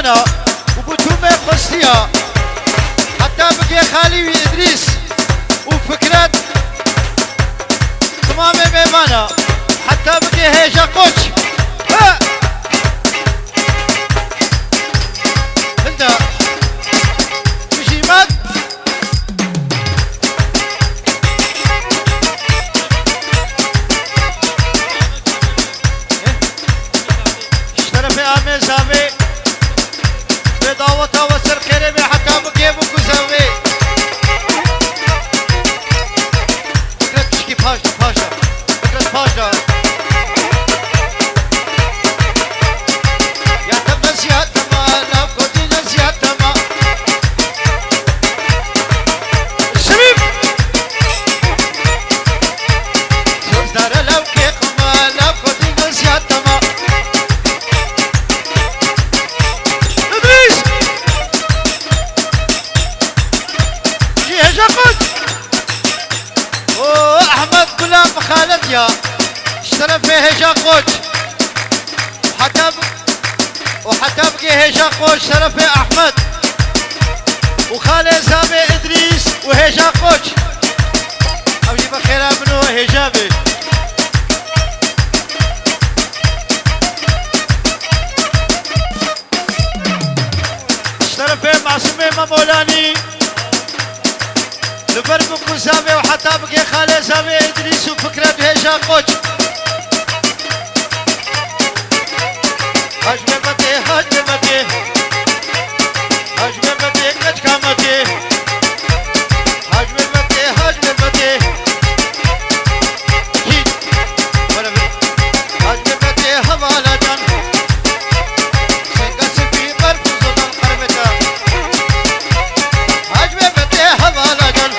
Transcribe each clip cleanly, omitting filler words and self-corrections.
ميمانا وبتومي خصية حتى بقي خالي إدريس وفكرة تمام ميمانا حتى بقي هيجا قوش ها انت مجيمات اشترف عامل زاوي بدعوة وسر خيري حتى بقي بكو زاوي فكرة تشكي باشا فكرة باشا يا تبس يا تما لا قدينا يا تما الشبيب شوزدار لو كيقما لا قدينا يا تما ادريس جيه جاقد احمد غلام خالد يا اشترى فيه هجا قوش وحتى بقي هجا قوش اشترى فيه احمد وخالد زابي ادريس وهجا قوش او جيب خيرا منو هجابي اشترى فيه معصومي مولاني لبربك وزابي وحتى بقي خالد زابي ادريس وفكرة هجا قوش هجمتي كج كامتي هجمتي هيد ولا في هجمتي حوالا جان سنگا سفي قرب زلان قرمتا هجمتي حوالا جان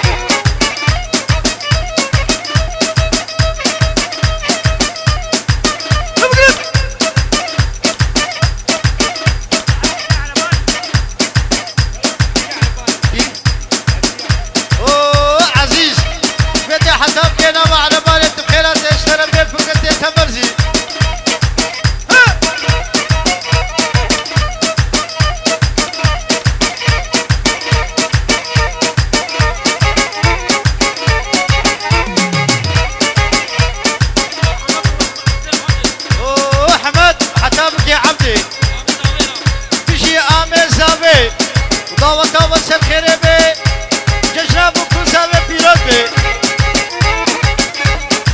دعوة وسر